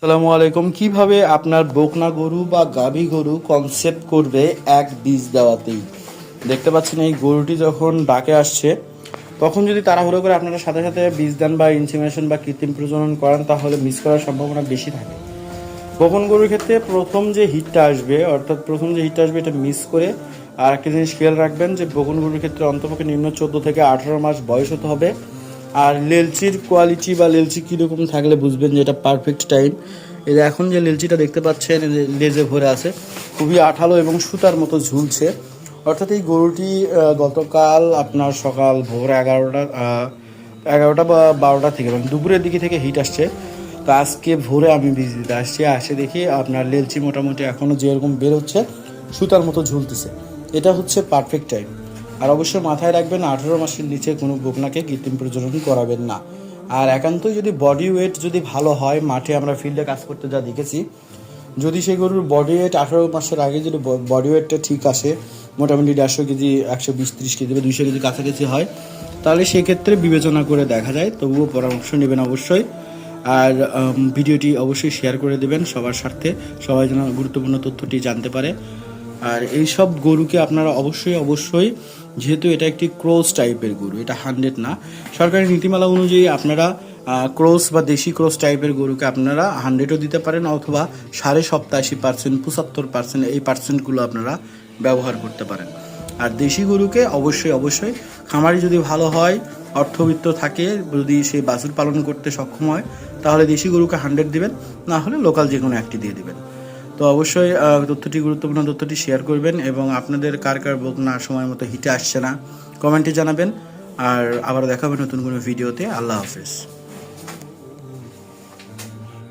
আসসালামু আলাইকুম। কিভাবে আপনার বকনা গরু বা গাভী গরু কনসেপ্ট করবে এক বীজ দেওয়াতেই। দেখতে পাচ্ছেন এই গরুটি যখন ডাকে আসছে তখন যদি তাড়াহুড়ো করে আপনারা সাথে সাথে বীজ দেন বা ইনসিমিনেশন বা কৃত্রিম প্রজনন করেন তাহলে মিস করার সম্ভাবনা বেশি থাকে। বকন গরুর ক্ষেত্রে প্রথম যে হিটটা আসবে এটা মিস করে আর একটা জিনিস খেয়াল রাখবেন যে বকন গরুর ক্ষেত্রে অন্তপক্ষে নিম্ন 14 থেকে 18 মাস বয়স হতে হবে। আর লেলচির কোয়ালিটি বা লেলচি কীরকম থাকলে বুঝবেন যে এটা পারফেক্ট টাইম। এই যে এখন যে লেলচিটা দেখতে পাচ্ছেন লেজে ভরে আছে, খুবই আঠালো এবং সুতার মতো ঝুলছে। অর্থাৎ এই গরুটি গতকাল আপনার সকাল ভোর 11টা বা 12টা থেকে মানে দুপুরের দিকে থেকে হিট আসছে। তো আজকে ভোরে আমি বীজ দিতে আসে দেখি আপনার লেলচি মোটামুটি এখনও যেরকম বেরোচ্ছে সুতার মতো ঝুলতেছে। এটা হচ্ছে পারফেক্ট টাইম। আর অবশ্যই মাথায় রাখবেন 18 মাসের নিচে কোনো বকনাকে কৃত্রিম প্রজনন করাবেন না। আর একান্তই যদি বডি ওয়েট যদি ভালো হয়, মাঠে আমরা ফিল্ডে কাজ করতে যা দেখেছি, যদি সেই গরুর বডি ওয়েট 18 মাসের আগে যদি বডি ওয়েটটা ঠিক আসে, মোটামুটি 150 কেজি 120-30 কেজি বা 200 কেজি কাছাকাছি হয়, তাহলে সেক্ষেত্রে বিবেচনা করে দেখা যায়। তবুও পরামর্শ নেবেন অবশ্যই। আর ভিডিওটি অবশ্যই শেয়ার করে দেবেন সবার স্বার্থে, সবাই যেন গুরুত্বপূর্ণ তথ্যটি জানতে পারে। আর এই সব গরুকে আপনারা অবশ্যই, যেহেতু এটা একটি ক্রস টাইপের গরু, এটা 100 না, সরকারি নীতিমালা অনুযায়ী আপনারা ক্রস বা দেশি ক্রস টাইপের গরুকে আপনারা 100ও দিতে পারেন, অথবা 87.5%, 75% এই পার্সেন্টগুলো আপনারা ব্যবহার করতে পারেন। আর দেশি গরুকে অবশ্যই খামারি যদি ভালো হয়, অর্থবিত্ত থাকে, যদি সে বাছুর পালন করতে সক্ষম হয়, তাহলে দেশি গরুকে 100 দিবেন, না হলে লোকাল যে কোনো একটি দিয়ে দিবেন। তো অবশ্যই গুরুত্বপূর্ণ তথ্যটি শেয়ার করবেন এবং আপনাদের কার বকনা সময় মতো হিটে আসছে না কমেন্টে জানাবেন। আর আবার দেখা হবে নতুন কোনো ভিডিওতে। আল্লাহ হাফেজ।